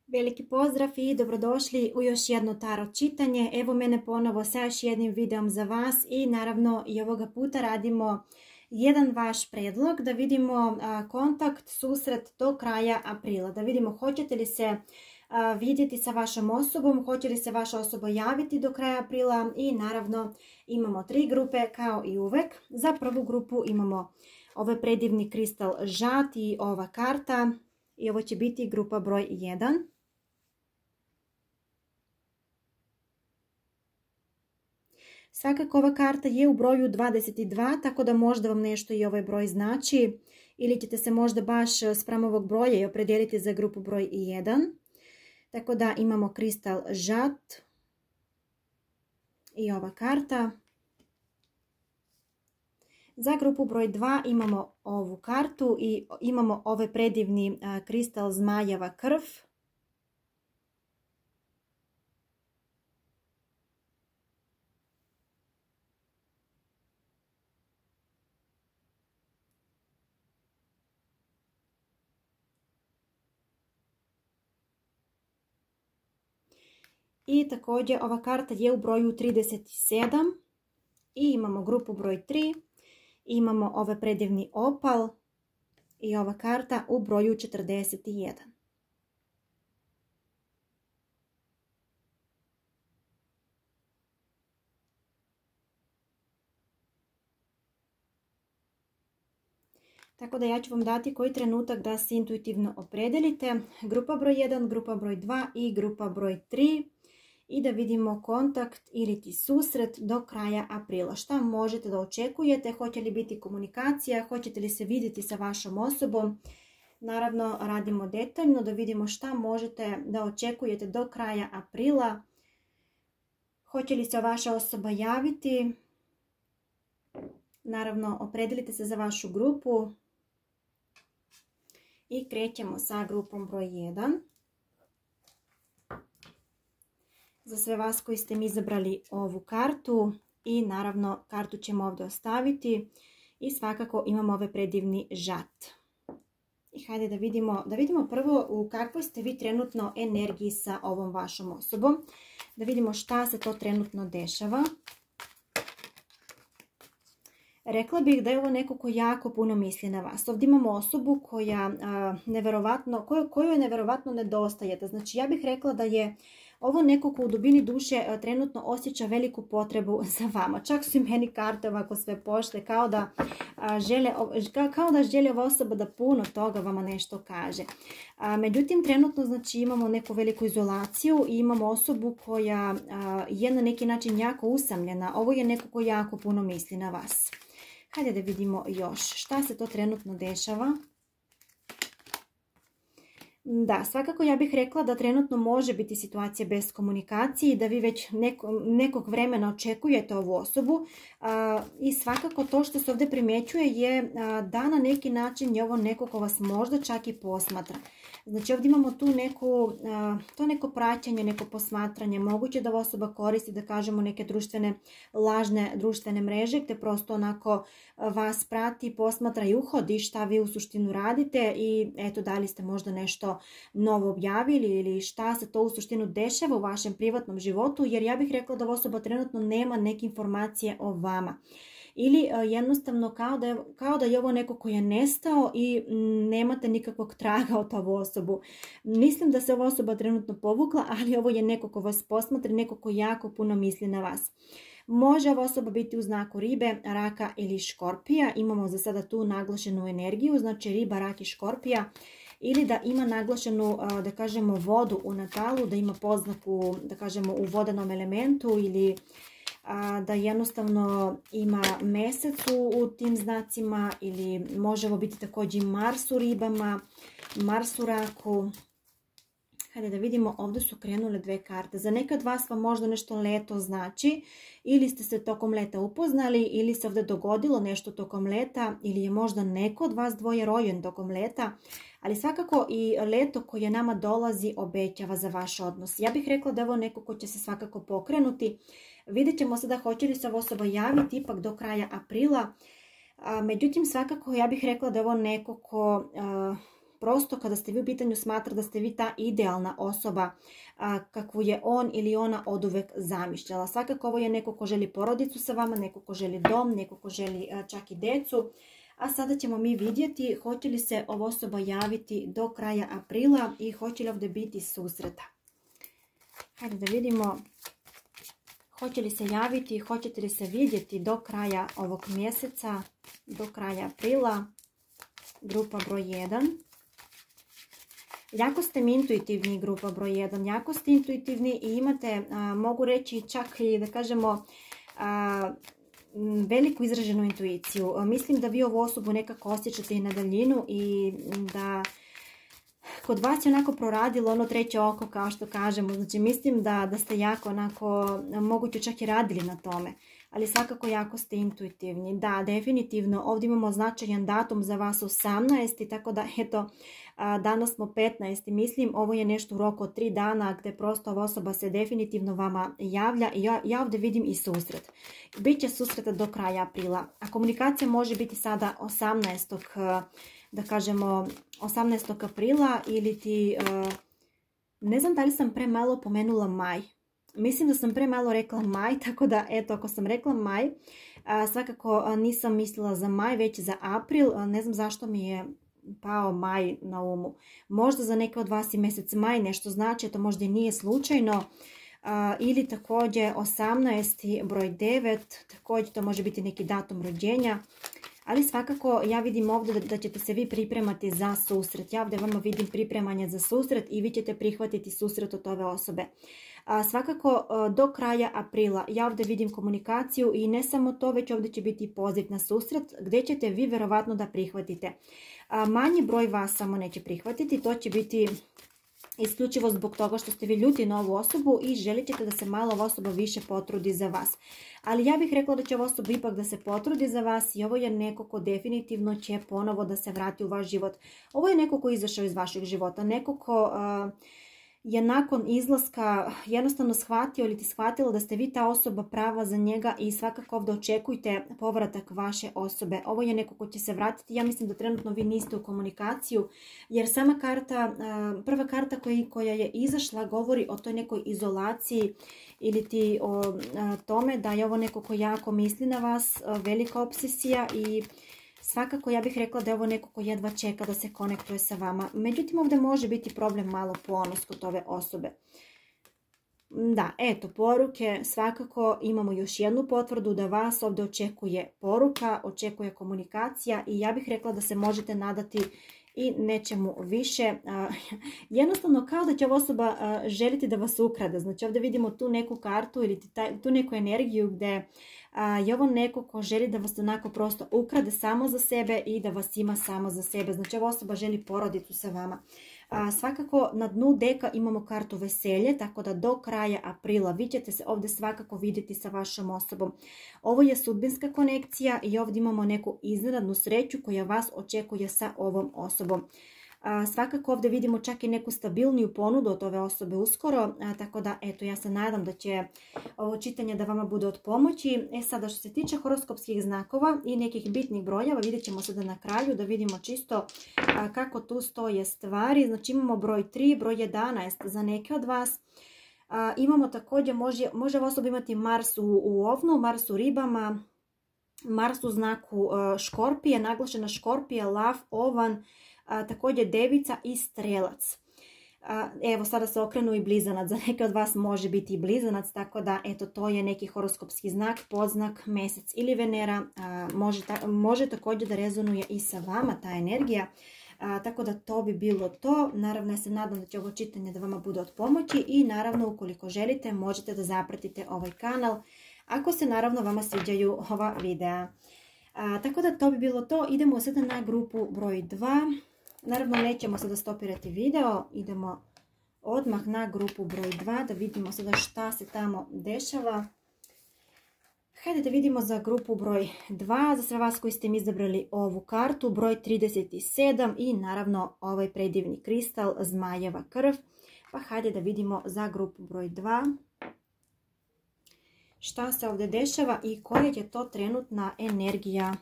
Veliki pozdrav i dobrodošli u još jedno tarot čitanje. Evo mene ponovo sa još jednim videom za vas i naravno i ovoga puta radimo jedan vaš predlog da vidimo kontakt, susret do kraja aprila. Da vidimo hoćete li se vidjeti sa vašom osobom, hoće li se vaša osoba javiti do kraja aprila i naravno imamo 3 grupe kao i uvek. Za prvu grupu imamo ovaj predivni kristal žad i ova karta i ovo će biti grupa broj 1. Svakako ova karta je u broju 22, tako da možda vam nešto i ovaj broj znači ili ćete se možda baš spram ovog broja i opredijeliti za grupu broj 1. Tako da imamo kristal žad i ova karta. Za grupu broj 2 imamo ovu kartu i imamo ovaj predivni kristal zmajeva krv. I također ova karta je u broju 37 i imamo grupu broj 3, imamo ovaj predivni opal i ova karta u broju 41. Tako da ja ću vam dati koji trenutak da se intuitivno opredelite. Grupa broj 1, grupa broj 2 i grupa broj 3. I da vidimo kontakt ili ti susret do kraja aprila. Šta možete da očekujete? Hoće li biti komunikacija? Hoćete li se vidjeti sa vašom osobom? Naravno, radimo detaljno da vidimo šta možete da očekujete do kraja aprila. Hoće li se vaša osoba javiti? Naravno, opredelite se za vašu grupu. I krećemo sa grupom broj 1. Za sve vas koji ste mi izabrali ovu kartu i naravno kartu ćemo ovdje ostaviti i svakako imamo ovaj predivni žad. I hajde da vidimo prvo u kakvoj ste vi trenutno energiji sa ovom vašom osobom. Da vidimo šta se to trenutno dešava. Rekla bih da je ovo neko ko jako puno misli na vas. Ovdje imamo osobu kojoj je neverovatno nedostajete. Znači ja bih rekla da je ovo neko ko u dubini duše trenutno osjeća veliku potrebu za vama. Čak su i meni karte ovako sve pošle kao da želi ova osoba da puno toga vama nešto kaže. Međutim, trenutno znači imamo neku veliku izolaciju i imamo osobu koja je na neki način jako usamljena. Ovo je neko ko jako puno misli na vas. Hajde da vidimo još šta se to trenutno dešava. Da, svakako ja bih rekla da trenutno može biti situacija bez komunikacije i da vi već nekog vremena očekujete ovu osobu i svakako to što se ovdje primjećuje je da na neki način je ovo neko ko vas možda čak i posmatra. Znači ovdje imamo tu neko praćenje, neko posmatranje, moguće da osoba koristi da kažemo neke lažne društvene mreže gdje prosto onako vas prati, posmatra i uhodi šta vi u suštinu radite i eto da li ste možda nešto novo objavili ili šta se to u suštinu dešava u vašem privatnom životu, jer ja bih rekla da osoba trenutno nema neke informacije o vama. Ili jednostavno kao da je ovo neko koji je nestao i nemate nikakvog traga od ovu osobu. Mislim da se ova osoba trenutno povukla, ali ovo je neko ko vas posmatra, neko ko jako puno misli na vas. Može ova osoba biti u znaku ribe, raka ili škorpija. Imamo za sada tu naglašenu energiju, znači riba, rak i škorpija. Ili da ima naglašenu, da kažemo, vodu u natalu, da ima poznaku, da kažemo, u vodenom elementu ili da jednostavno ima mesec u tim znacima ili može ovo biti također i Mars u ribama, Mars u raku. Hajde da vidimo, ovdje su krenule 2 karte. Za nekad vas vam možda nešto leto znači ili ste se tokom leta upoznali ili se ovdje dogodilo nešto tokom leta ili je možda neko od vas dvoje rođen tokom leta. Ali svakako i leto koje nama dolazi obećava za vaš odnos. Ja bih rekla da je ovo neko ko će se svakako pokrenuti. Vidjet ćemo sada hoće li se ova osoba javiti ipak do kraja aprila. Međutim, svakako ja bih rekla da je ovo neko ko prosto kada ste vi u pitanju smatra da ste vi ta idealna osoba kakvu je on ili ona oduvek zamišljala. Svakako ovo je neko ko želi porodicu sa vama, neko ko želi dom, neko ko želi čak i decu. A sada ćemo mi vidjeti hoće li se ova osoba javiti do kraja aprila i hoće li ovdje biti susreta. Hajde da vidimo hoće li se javiti, hoćete li se vidjeti do kraja ovog mjeseca, do kraja aprila. Grupa broj 1. Jako ste mi intuitivni, grupa broj 1. Jako ste intuitivni i imate, mogu reći čak i da kažemo, veliku izraženu intuiciju. Mislim da vi ovu osobu nekako osjećate i na daljinu i da kod vas je onako proradilo ono treće oko, kao što kažemo. Znači mislim da ste jako onako, moguće čak i radili na tome. Ali svakako jako ste intuitivni. Da, definitivno. Ovdje imamo značajan datum za vas 18. Tako da, eto, danas smo 15. Mislim, ovo je nešto u roku od 3 dana gdje prosto ova osoba se definitivno vama javlja. I ja ovdje vidim i susret. Biće susreta do kraja aprila. A komunikacija može biti sada 18. da kažemo 18. aprila ili ti, ne znam da li sam premalo pomenula maj. Mislim da sam premalo rekla maj, tako da eto, ako sam rekla maj, svakako nisam mislila za maj, već za april. Ne znam zašto mi je pao maj na umu. Možda za neke od vas i mjesec maj nešto znači, to možda i nije slučajno. Ili također 18. broj 9, također to može biti neki datum rođenja. Ali svakako ja vidim ovdje da ćete se vi pripremati za susret. Ja ovdje vama vidim pripremanje za susret i vi ćete prihvatiti susret od ove osobe. Svakako do kraja aprila ja ovdje vidim komunikaciju i ne samo to, već ovdje će biti poziv na susret gdje ćete vi vjerovatno da prihvatite. Manji broj vas samo neće prihvatiti, to će biti isključivo zbog toga što ste vi ljuti na ovu osobu i želit ćete da se malo ova osoba više potrudi za vas. Ali ja bih rekla da će ova osoba ipak da se potrudi za vas i ovo je neko ko definitivno će ponovo da se vrati u vaš život. Ovo je neko ko je izašao iz vašeg života, neko ko je nakon izlaska jednostavno shvatio ili ti shvatilo da ste vi ta osoba prava za njega i svakako ovdje očekujte povratak vaše osobe. Ovo je neko ko će se vratiti. Ja mislim da trenutno vi niste u komunikaciju jer sama karta, prva karta koja je izašla govori o toj nekoj izolaciji ili ti o tome da je ovo neko ko jako misli na vas, velika obsesija i svakako ja bih rekla da je ovo neko ko jedva čeka da se konektuje sa vama. Međutim, ovdje može biti problem malo ponos kod ove osobe. Da, eto, poruke. Svakako imamo još jednu potvrdu da vas ovdje očekuje poruka, očekuje komunikacija i ja bih rekla da se možete nadati i nečemu više. Jednostavno kao da će ova osoba želiti da vas ukrade. Znači ovdje vidimo tu neku kartu ili tu neku energiju gdje je ovo neko ko želi da vas onako prosto ukrade samo za sebe i da vas ima samo za sebe. Znači ova osoba želi porodicu sa vama. Svakako na dnu deka imamo kartu veselje, tako da do kraja aprila vi ćete se ovdje svakako vidjeti sa vašom osobom. Ovo je sudbinska konekcija i ovdje imamo neku iznenadnu sreću koja vas očekuje sa ovom osobom. Svakako ovdje vidimo čak i neku stabilniju ponudu od ove osobe uskoro, tako da eto, ja se nadam da će ovo čitanje da vama bude od pomoći. Sada što se tiče horoskopskih znakova i nekih bitnih brojeva, vidjet ćemo sada na kraju da vidimo čisto kako tu stoje stvari. Znači imamo broj 3, broj 11 za neke od vas. Imamo također, može ova osoba imati Mars u ovnu, Mars u ribama, Mars u znaku škorpije, naglašena škorpija, lav, ovan, također devica i strelac. Evo sada se okrenu i blizanac, za neke od vas može biti i blizanac, tako da eto to je neki horoskopski znak, podznak, mjesec ili Venera, može također da rezonuje i sa vama ta energija. Tako da to bi bilo to. Naravno ja se nadam da će ovo čitanje da vama bude od pomoći i naravno ukoliko želite možete da zapratite ovaj kanal ako se naravno vama sviđaju ova videa. Tako da to bi bilo to. Idemo sada na grupu broj 2. Naravno nećemo sada stopirati video, idemo odmah na grupu broj 2 da vidimo sada šta se tamo dešava. Hajde da vidimo za grupu broj 2, za sve vas koji ste mi izabrali ovu kartu, broj 37 i naravno ovaj predivni kristal, zmajeva krv. Pa hajde da vidimo za grupu broj 2 šta se ovdje dešava i koja je to trenutna energija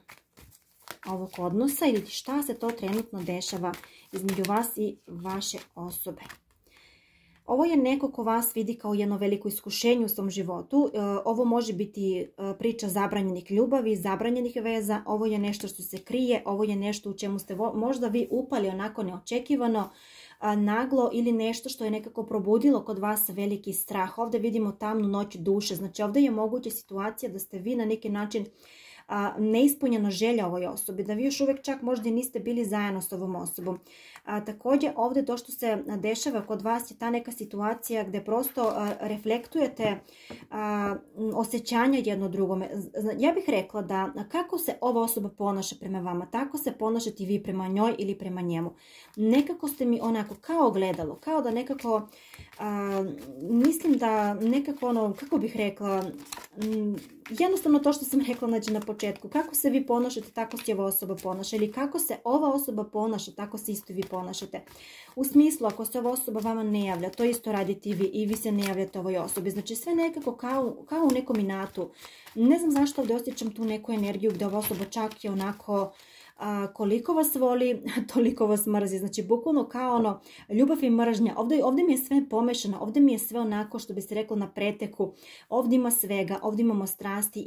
ovog odnosa ili šta se to trenutno dešava između vas i vaše osobe. Ovo je neko ko vas vidi kao jedno veliko iskušenje u svom životu. Ovo može biti priča zabranjenih ljubavi, zabranjenih veza. Ovo je nešto što se krije, ovo je nešto u čemu ste možda vi upali onako neočekivano, naglo, ili nešto što je nekako probudilo kod vas veliki strah. Ovdje vidimo tamnu noć duše. Znači ovdje je moguća situacija da ste vi na neki način neispunjena želja ovoj osobi, da vi još uvijek čak možda niste bili zajedno s ovom osobom. Također ovdje to što se dešava kod vas je ta neka situacija gdje prosto reflektujete osjećanja jedno drugome. Ja bih rekla da kako se ova osoba ponaša prema vama, tako se ponašate vi prema njoj ili prema njemu. Nekako ste mi onako kao ogledalo, kao da nekako mislim da nekako ono, kako bih rekla, jednostavno to što sam rekla znači na početku, kako se vi ponašate, tako se ova osoba ponaša, ili kako se ova osoba ponaša, tako se isto vi ponašate. U smislu, ako se ova osoba vama ne javlja, to isto radite i vi se ne javljate ovoj osobi. Znači sve nekako kao u nekom inatu. Ne znam zašto ovdje osjećam tu neku energiju gdje ova osoba čak je onako koliko vas voli, toliko vas mrzi. Znači bukvalno kao ono ljubav i mržnja. Ovdje mi je sve pomešano, ovdje mi je sve onako što bi se reklo na preteku. Ovdje ima svega, ovdje imamo strasti,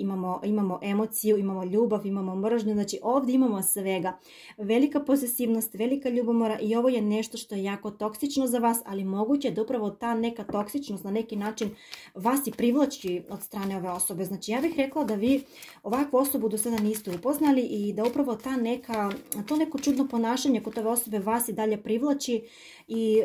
imamo emociju, imamo ljubav, imamo mržnju. Znači ovdje imamo svega. Velika posesivnost, velika ljubomora i ovo je nešto što je jako toksično za vas, ali moguće da upravo ta neka toksičnost na neki način vas i privlači od strane ove osobe. Znači ja bih rekla da vi ovakvu osobu do sada niste upoznali i da upravo to neko čudno ponašanje kod ove osobe vas i dalje privlači i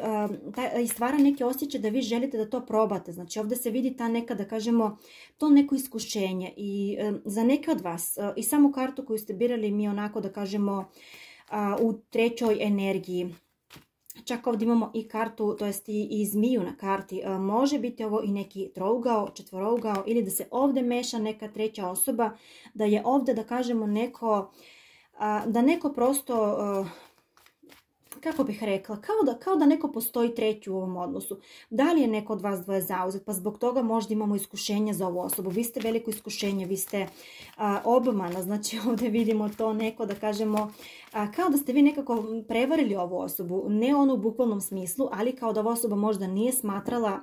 stvara neke osjećaje da vi želite da to probate. Znači ovdje se vidi ta neka, da kažemo, to neko iskušenje i za neke od vas i samu kartu koju ste birali mi onako, da kažemo, u trećoj energiji. Čak ovdje imamo i kartu, to jest i zmiju na karti. Može biti ovo i neki trougao, četvorougao ili da se ovdje meša neka treća osoba, da je ovdje, da kažemo, da neko prosto, kako bih rekla, kao da neko postoji treći u ovom odnosu. Da li je neko od vas dvoje zauzet, pa zbog toga možda imamo iskušenje za ovu osobu. Vi ste veliko iskušenje, vi ste obmana, znači ovdje vidimo to neko, da kažemo, kao da ste vi nekako prevarili ovu osobu, ne ono u bukvalnom smislu, ali kao da ova osoba možda nije smatrala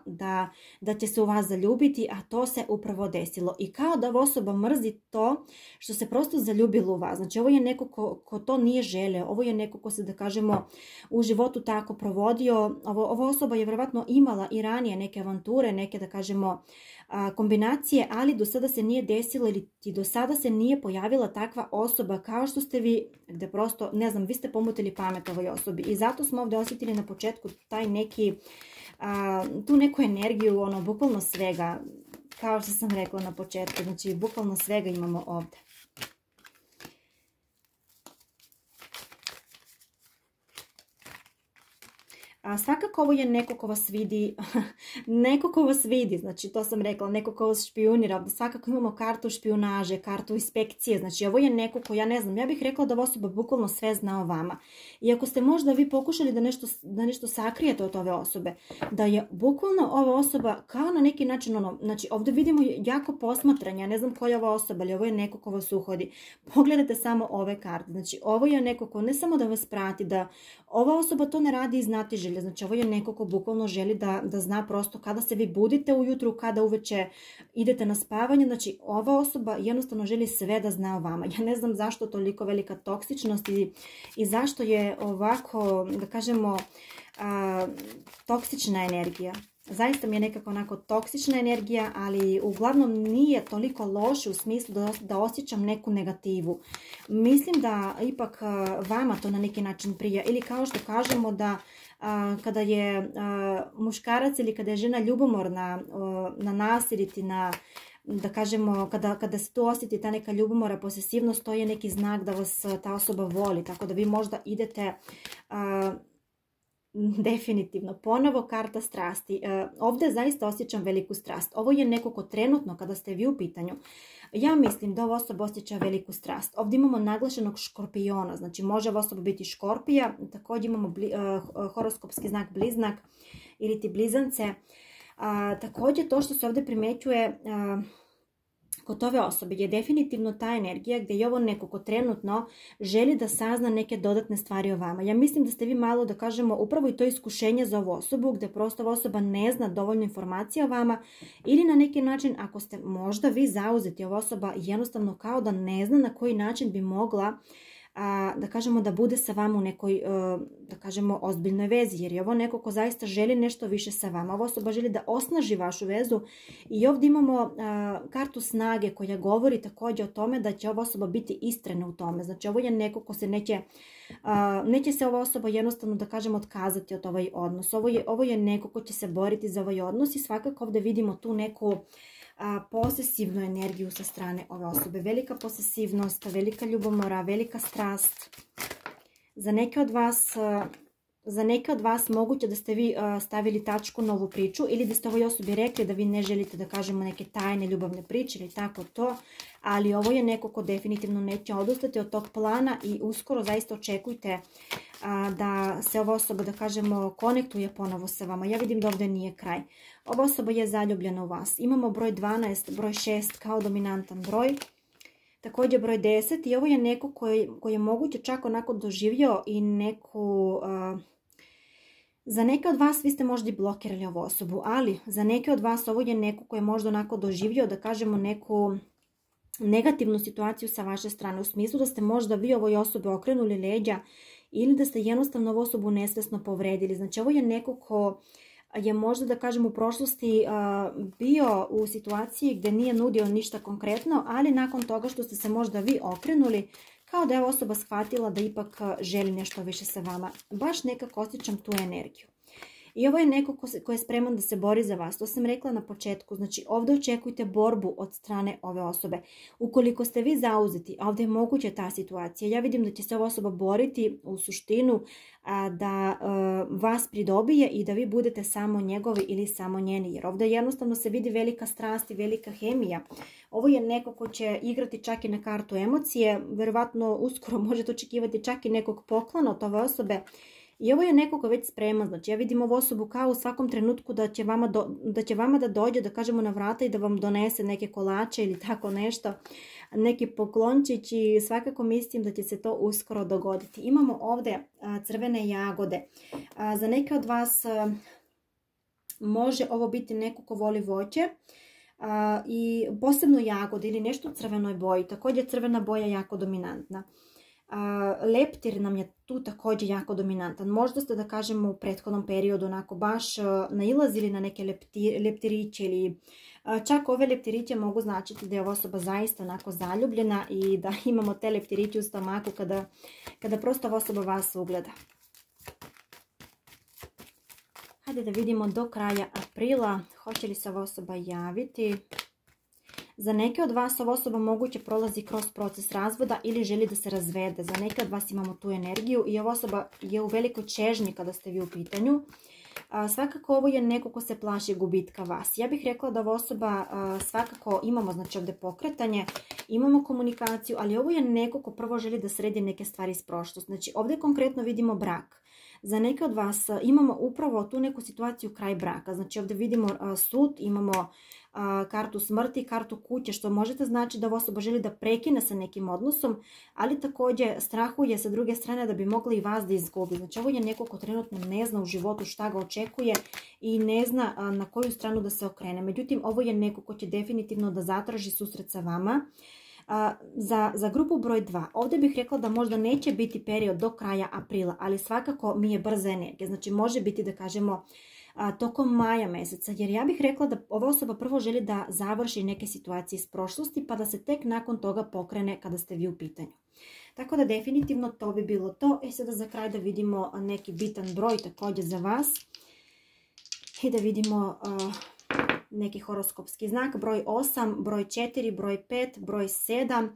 da će se u vas zaljubiti, a to se upravo desilo. I kao da ova osoba mrzi to što se prosto zaljubilo u vas. Znači ovo je neko ko to nije želeo, ovo je neko ko se, da kažemo, u životu tako provodio. Ova osoba je vjerovatno imala i ranije neke avanture, neke, da kažemo, kombinacije, ali do sada se nije desilo ili do sada se nije pojavila takva osoba kao što ste vi, gdje prosto, ne znam, vi ste pomutili pamet ovoj osobi i zato smo ovdje osjetili na početku taj neki, tu neku energiju, ono, bukvalno svega, kao što sam rekla na početku, znači bukvalno svega imamo ovdje. Svakako ovo je neko ko vas vidi, znači to sam rekla, neko ko vas špijunira. Svakako imamo kartu špijunaže, kartu inspekcije, znači ovo je neko ko, ja ne znam, ja bih rekla da ova osoba bukvalno sve zna o vama. I ako ste možda vi pokušali da nešto sakrijete od ove osobe, da je bukvalno ova osoba kao na neki način, znači ovdje vidimo jako posmatranje, ja ne znam koja je ova osoba, ali ovo je neko ko vas uhodi. Pogledajte samo ove karte, znači ovo je neko ko ne samo da vas prati, da ova osoba to ne radi iz znatiželje. Znači ovo je neko ko bukvalno želi da zna prosto kada se vi budite ujutru, kada uveče idete na spavanje. Znači ova osoba jednostavno želi sve da zna o vama. Ja ne znam zašto toliko velika toksičnost i zašto je ovako, da kažemo, toksična energija. Zaista mi je nekako onako toksična energija, ali uglavnom nije toliko loše u smislu da osjećam neku negativu. Mislim da ipak vama to na neki način prija. Ili kao što kažemo da kada je muškarac ili kada je žena ljubomorna na nas ili da kažemo, kada se tu osjeti ta neka ljubomora, posesivnost, to je neki znak da vas ta osoba voli. Tako da vi možda idete... Definitivno, ponovo karta strasti. Ovdje zaista osjećam veliku strast. Ovo je neko ko trenutno, kada ste vi u pitanju, ja mislim da ova osoba osjeća veliku strast. Ovdje imamo naglašenog škorpiona, znači može ova osoba biti škorpija. Također imamo horoskopski znak bliznak ili ti blizance. Također to što se ovdje primećuje, kod ove osobe je definitivno ta energija gdje je ovo neko ko trenutno želi da sazna neke dodatne stvari o vama. Ja mislim da ste vi malo, da kažemo, upravo i to iskušenje za ovu osobu gdje prosto ova osoba ne zna dovoljno informacija o vama ili na neki način ako ste možda vi zauzeti, ova osoba jednostavno kao da ne zna na koji način bi mogla da kažemo da bude sa vama u nekoj, da kažemo, ozbiljnoj vezi, jer je ovo neko ko zaista želi nešto više sa vama. Ova osoba želi da osnaži vašu vezu i ovdje imamo kartu snage koja govori također o tome da će ova osoba biti istrajna u tome. Znači ovo je neko ko se neće se ova osoba jednostavno, da kažemo, otkazati od ovaj odnos. Ovo je neko ko će se boriti za ovaj odnos i svakako ovdje vidimo tu neku posesivnu energiju sa strane ove osobe. Velika posesivnost, velika ljubomora, velika strast. Za neke od vas moguće da ste vi stavili tačku na ovu priču ili da ste ovoj osobi rekli da vi ne želite, da kažemo, neke tajne ljubavne priče ili tako to, ali ovo je neko ko definitivno neće odustati od tog plana i uskoro zaista očekujte da se ova osoba, da kažemo, konektuje ponovo sa vama. Ja vidim da ovdje nije kraj. Ova osoba je zaljubljena u vas. Imamo broj 12, broj 6 kao dominantan broj. Također broj 10 i ovo je neko koji je moguće čak onako doživio i neku... Za neke od vas vi ste možda i blokirali ovu osobu, ali za neke od vas ovo je neko koji je možda onako doživio, da kažemo, neku negativnu situaciju sa vaše strane, u smislu da ste možda vi ovoj osobi okrenuli leđa ili da ste jednostavno ovu osobu nesvjesno povredili. Znači ovo je neko ko je možda, da kažem, u prošlosti bio u situaciji gdje nije nudio ništa konkretno, ali nakon toga što ste se možda vi okrenuli, kao da je osoba shvatila da ipak želi nešto više sa vama. Baš nekako osjećam tu energiju. I ovo je neko ko je spreman da se bori za vas. To sam rekla na početku. Znači ovdje očekujte borbu od strane ove osobe. Ukoliko ste vi zauzeti, a ovdje je moguća ta situacija, ja vidim da će se ova osoba boriti u suštinu da vas pridobije i da vi budete samo njegovi ili samo njeni. Jer ovdje jednostavno se vidi velika strast i velika hemija. Ovo je neko ko će igrati čak i na kartu emocije. Verovatno uskoro možete očekivati čak i nekog poklona od ove osobe. I ovo je neko ko je već spreman, znači ja vidim ovu osobu kao u svakom trenutku da će vama da dođe, da kažemo, na vrata i da vam donese neke kolače ili tako nešto, neki poklončić i svakako mislim da će se to uskoro dogoditi. Imamo ovdje crvene jagode. Za neke od vas može ovo biti neko ko voli voće i posebno jagode ili nešto u crvenoj boji, također crvena boja je jako dominantna. Leptir nam je tu također jako dominantan. Možda ste, da kažemo, u prethodnom periodu onako baš nailazili na neke leptiriće ili čak ove leptiriće mogu značiti da je ova osoba zaista onako zaljubljena i da imamo te leptiriće u stomaku kada prosto ova osoba vas ugleda. Hajde da vidimo do kraja aprila hoće li se ova osoba javiti. Za neke od vas ova osoba moguće prolazi kroz proces razvoda ili želi da se razvede. Za neke od vas imamo tu energiju i ova osoba je u velikoj čežnji kada ste vi u pitanju. Svakako ovo je neko ko se plaši gubitka vas. Ja bih rekla da ova osoba svakako imamo, znači, ovdje pokretanje, imamo komunikaciju, ali ovo je neko ko prvo želi da sredi neke stvari iz prošlosti. Znači ovdje konkretno vidimo brak. Za neke od vas imamo upravo tu neku situaciju kraj braka. Znači ovdje vidimo sud, imamo kartu smrti, kartu kuće, što možete znači da ova osoba želi da prekine sa nekim odnosom, ali također strahuje sa druge strane da bi mogla i vas da izgubi. Znači ovo je neko ko trenutno ne zna u životu šta ga očekuje i ne zna na koju stranu da se okrene. Međutim, ovo je neko ko će definitivno da zatraži susret sa vama. Za grupu broj 2, ovdje bih rekla da možda neće biti period do kraja aprila, ali svakako mi je brza energija. Znači može biti, da kažemo, tokom maja mjeseca, jer ja bih rekla da ova osoba prvo želi da završi neke situacije iz prošlosti, pa da se tek nakon toga pokrene kada ste vi u pitanju. Tako da definitivno to bi bilo to. Sada za kraj da vidimo neki bitan broj također za vas. I da vidimo neki horoskopski znak, broj 8, broj 4, broj 5, broj 7.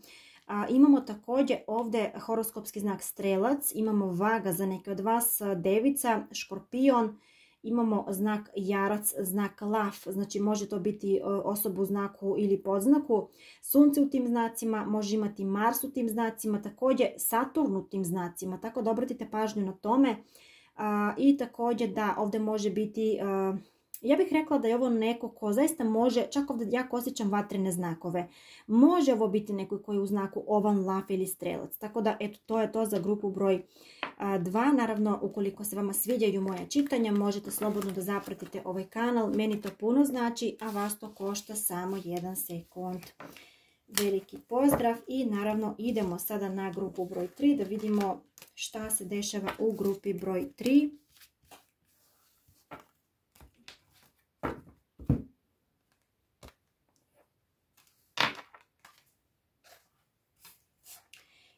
Imamo također ovdje horoskopski znak strelac, imamo vaga za neke od vas, devica, škorpion, imamo znak jarac, znak lav, znači može to biti osoba u znaku ili podznaku, sunce u tim znacima, može imati Mars u tim znacima, također Saturn u tim znacima, tako da obratite pažnju na tome. I također da ovdje može biti Ja bih rekla da je ovo neko ko zaista može, čak ovdje jako osjećam vatrene znakove. Može ovo biti neko koji je u znaku ovan, lav ili strelac. Tako da, eto, to je to za grupu broj 2. Naravno, ukoliko se vama sviđaju moja čitanja, možete slobodno da zapratite ovaj kanal. Meni to puno znači, a vas to košta samo 1 sekund. Veliki pozdrav i naravno idemo sada na grupu broj 3 da vidimo šta se dešava u grupi broj 3.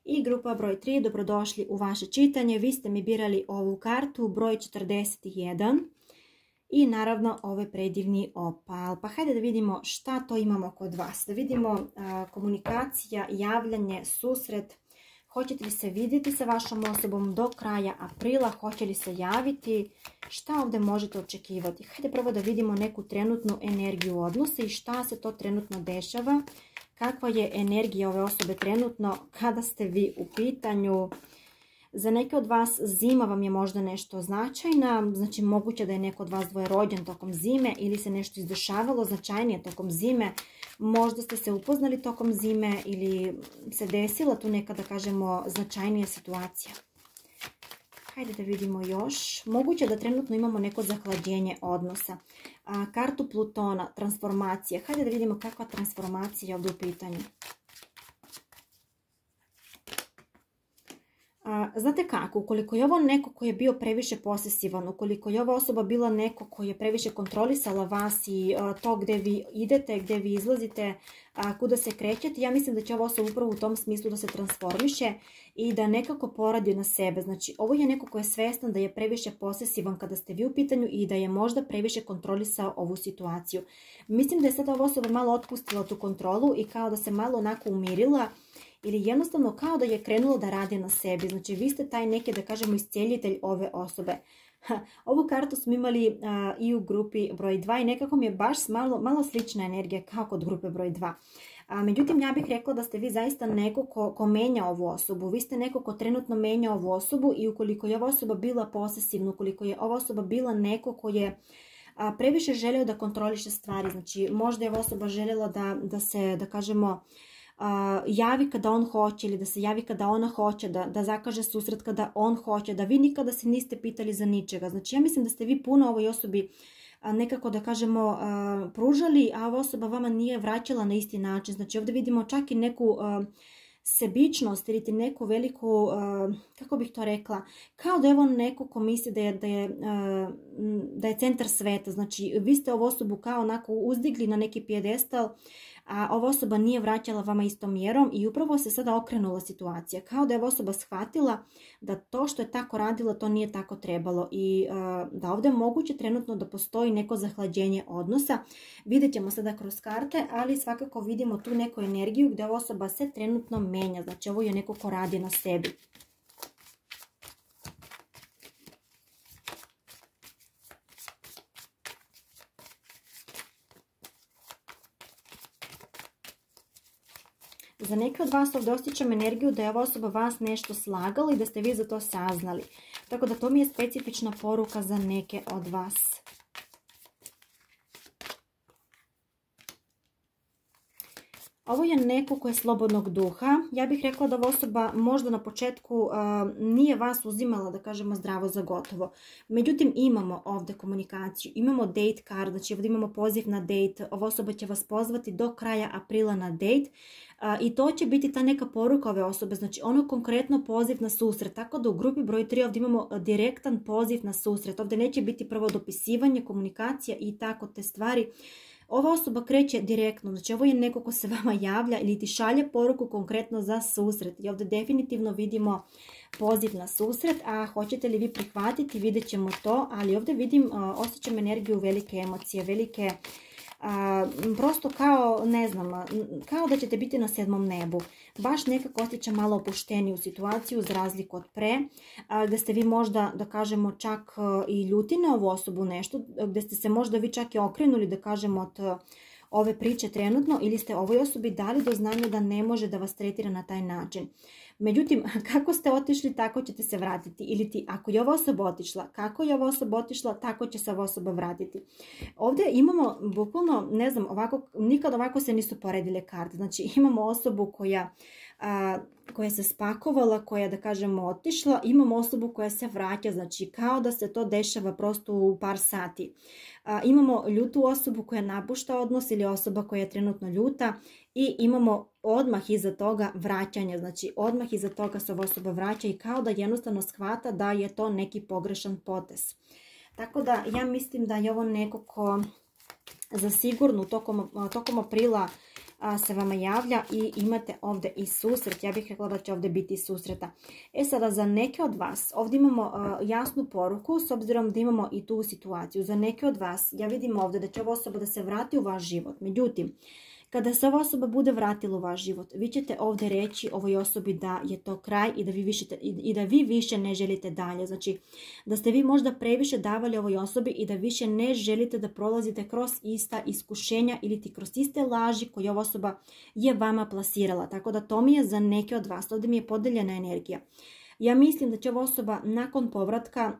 I grupa broj 3, dobrodošli u vaše čitanje. Vi ste mi birali ovu kartu, broj 41. I naravno ovaj predivni opal. Pa hajde da vidimo šta to imamo kod vas. Da vidimo komunikacija, javljanje, susret. Hoćete li se vidjeti sa vašom osobom do kraja aprila? Hoće li se javiti? Šta ovdje možete očekivati? Hajde prvo da vidimo neku trenutnu energiju odnosa i šta se to trenutno dešava. Kakva je energija ove osobe trenutno kada ste vi u pitanju? Za neke od vas zima vam je možda nešto značajna, znači moguće da je neko od vas dvoje rođen tokom zime ili se nešto izdešavalo značajnije tokom zime. Možda ste se upoznali tokom zime ili se desila tu neka, da kažemo, značajnija situacija. Hajde da vidimo još. Moguće da trenutno imamo neko zahlađenje odnosa. Kartu Plutona, transformacija. Hajde da vidimo kakva transformacija je ovdje u pitanju. Znate kako, ukoliko je ovo neko koji je bio previše posesivan, ukoliko je ova osoba bila neko koji je previše kontrolisala vas i to gdje vi idete, gdje vi izlazite, kuda se krećete, ja mislim da će ova osoba upravo u tom smislu da se transformiše i da nekako poradi na sebe. Znači, ovo je neko koji je svjestan da je previše posesivan kada ste vi u pitanju i da je možda previše kontrolisao ovu situaciju. Mislim da je sada ova osoba malo otpustila tu kontrolu i kao da se malo onako umirila, ili jednostavno kao da je krenulo da radi na sebi. Znači, vi ste taj neki, da kažemo, iscijeljitelj ove osobe. Ovu kartu smo imali i u grupi broj 2 i nekako mi je baš malo slična energija kao kod grupe broj 2. Međutim, ja bih rekla da ste vi zaista neko ko menja ovu osobu. Vi ste neko ko trenutno menja ovu osobu i ukoliko je ova osoba bila posesivna, ukoliko je ova osoba bila neko ko je previše želio da kontroliše stvari. Znači, možda je ova osoba željela da se, da kažemo, javi kada on hoće ili da se javi kada ona hoće, da zakaže susret kada on hoće, da vi nikada se niste pitali za ničega. Znači, ja mislim da ste vi puno ovoj osobi nekako, da kažemo, pružali, a ova osoba vama nije vraćala na isti način. Znači, ovdje vidimo čak i neku sebičnost ili neku veliku, kako bih to rekla, kao da je on neko ko misli da je centar sveta. Znači, vi ste ovu osobu kao onako uzdigli na neki pijedestal, a ova osoba nije vraćala vama istom mjerom i upravo se sada okrenula situacija. Kao da je ova osoba shvatila da to što je tako radila, to nije tako trebalo i da ovdje je moguće trenutno da postoji neko zahlađenje odnosa. Vidjet ćemo sada kroz karte, ali svakako vidimo tu neku energiju gdje ova osoba se trenutno menja. Znači, ovo je neko ko radi na sebi. Za neke od vas ovdje osjećam energiju da je ova osoba vas nešto slagala i da ste vi za to saznali. Tako da to mi je specifična poruka za neke od vas. Ovo je neko ko je slobodnog duha. Ja bih rekla da ova osoba možda na početku nije vas uzimala, da kažemo, zdravo za gotovo. Međutim, imamo ovdje komunikaciju, imamo date card, znači ovdje imamo poziv na date. Ova osoba će vas pozvati do kraja aprila na date. I to će biti ta neka poruka ove osobe, znači ono konkretno poziv na susret, tako da u grupi broj 3 ovdje imamo direktan poziv na susret, ovdje neće biti prvo dopisivanje, komunikacija i tako te stvari. Ova osoba kreće direktno, znači ovo je neko ko se vama javlja ili ti šalje poruku konkretno za susret i ovdje definitivno vidimo poziv na susret, a hoćete li vi prihvatiti, vidjet ćemo to, ali ovdje vidim, osjećam energiju velike emocije, velike... prosto kao, ne znam, kao da ćete biti na 7. nebu. Baš nekako osjećam malo opušteniju situaciju za razliku od pre, gdje ste vi možda, da kažemo, čak i ljuti na ovu osobu nešto, gdje ste se možda vi čak i okrenuli, da kažemo, od ove priče trenutno ili ste ovoj osobi dali do znanja da ne može da vas tretira na taj način. Međutim, kako ste otišli, tako ćete se vratiti. Ili ti, ako je ova osoba otišla, kako je ova osoba otišla, tako će se ova osoba vratiti. Ovdje imamo bukvalno, ne znam, nikad ovako se nisu poredile karte. Znači imamo osobu koja se spakovala, koja, da kažemo, otišla, imamo osobu koja se vraća, znači kao da se to dešava prosto u par sati. Imamo ljutu osobu koja napušta odnos ili osoba koja je trenutno ljuta i imamo odmah iza toga vraćanje, znači odmah iza toga se ova osoba vraća i kao da jednostavno shvata da je to neki pogrešan potez. Tako da ja mislim da je ovo neko ko zasigurno tokom aprila se vama javlja i imate ovdje i susret. Ja bih rekla da će ovdje biti susreta. Sada za neke od vas, ovdje imamo jasnu poruku, s obzirom da imamo i tu situaciju. Za neke od vas, ja vidim ovdje da će ova osoba da se vrati u vaš život. Međutim, kada se ova osoba bude vratila u vaš život, vi ćete ovdje reći ovoj osobi da je to kraj i da vi više ne želite dalje. Znači, da ste vi možda previše davali ovoj osobi i da više ne želite da prolazite kroz ista iskušenja ili kroz iste laži koje ova osoba je vama plasirala. Tako da to mi je za neke od vas. Ovdje mi je podeljena energija. Ja mislim da će ova osoba nakon povratka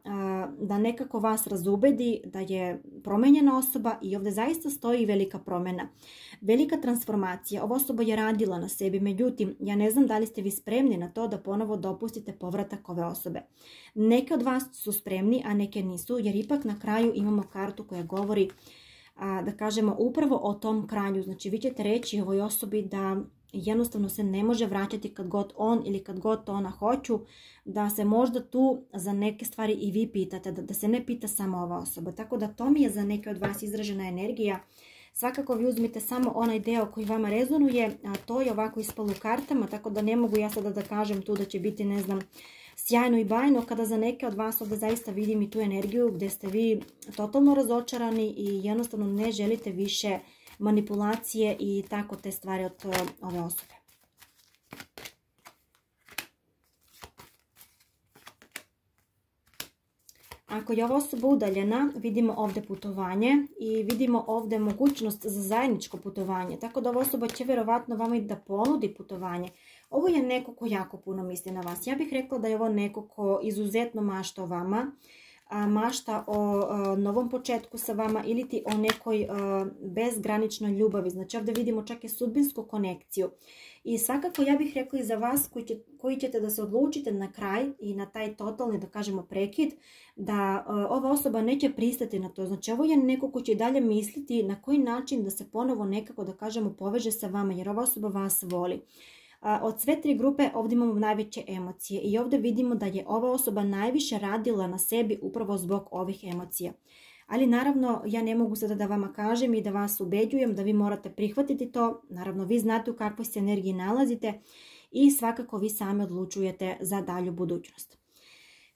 da nekako vas razubedi da je promenjena osoba i ovdje zaista stoji velika promjena. Velika transformacija. Ova osoba je radila na sebi, međutim, ja ne znam da li ste vi spremni na to da ponovo dopustite povratak ove osobe. Neke od vas su spremni, a neke nisu, jer ipak na kraju imamo kartu koja govori, da kažemo, upravo o tom kraju. Znači, vi ćete reći ovoj osobi da jednostavno se ne može vraćati kad god on ili kad god ona hoću, da se možda tu za neke stvari i vi pitate, da se ne pita samo ova osoba. Tako da to mi je za neke od vas izražena energija. Svakako vi uzmite samo onaj deo koji vama rezonuje, a to je ovako ispalo u kartama, tako da ne mogu ja sada da kažem tu da će biti, ne znam, sjajno i bajno, kada za neke od vas ovdje zaista vidim i tu energiju gdje ste vi totalno razočarani i jednostavno ne želite više manipulacije i tako te stvari od ove osobe. Ako je ova osoba udaljena, vidimo ovdje putovanje i vidimo ovdje mogućnost za zajedničko putovanje. Tako da ova osoba će vjerovatno vama i da ponudi putovanje. Ovo je neko ko jako puno misli na vas. Ja bih rekla da je ovo neko ko izuzetno mašta o vama, mašta o novom početku sa vama ili ti o nekoj bezgraničnoj ljubavi. Znači ovdje vidimo čak i sudbinsku konekciju. I svakako ja bih rekla i za vas koji ćete da se odlučite na kraj i na taj totalni, da kažemo, prekid, da ova osoba neće pristati na to. Znači ovo je neko ko će dalje misliti na koji način da se ponovo nekako, da kažemo, poveže sa vama, jer ova osoba vas voli. Od sve tri grupe ovdje imamo najveće emocije i ovdje vidimo da je ova osoba najviše radila na sebi upravo zbog ovih emocija. Ali naravno ja ne mogu sada da vama kažem i da vas ubeđujem da vi morate prihvatiti to. Naravno vi znate u kakvoj se energiji nalazite i svakako vi sami odlučujete za dalju budućnost.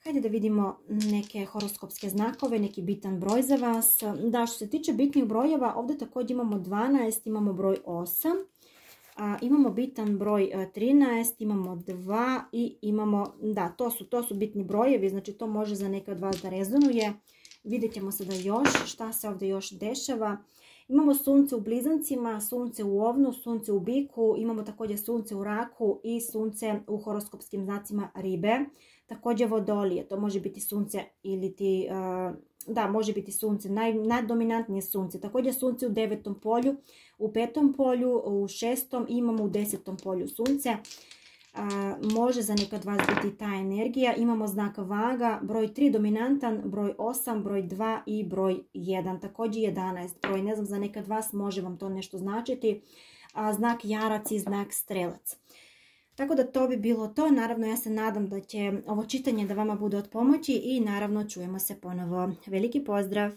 Hajde da vidimo neke horoskopske znakove, neki bitan broj za vas. Da, što se tiče bitnih brojeva, ovdje također imamo 12, imamo broj 8. Imamo bitan broj 13, imamo 2 i imamo, da, to su bitni brojevi, znači to može za neke od vas da rezonuje. Vidjet ćemo sada još šta se ovdje još dešava. Imamo sunce u blizancima, sunce u ovnu, sunce u biku, imamo također sunce u raku i sunce u horoskopskim znacima ribe. Također vodolije, to može biti sunce ili ti, da, može biti sunce, najdominantnije sunce. Također sunce u 9. polju, u 5. polju, u 6. i imamo u 10. polju sunce. Može za neka od vas biti ta energija. Imamo znak vaga, broj 3 dominantan, broj 8, broj 2 i broj 1. Također 11 broj, ne znam, za neka od vas može vam to nešto značiti. Znak jarac i znak strelac. Tako da to bi bilo to. Naravno ja se nadam da će ovo čitanje da vama bude od pomoći i naravno čujemo se ponovo. Veliki pozdrav!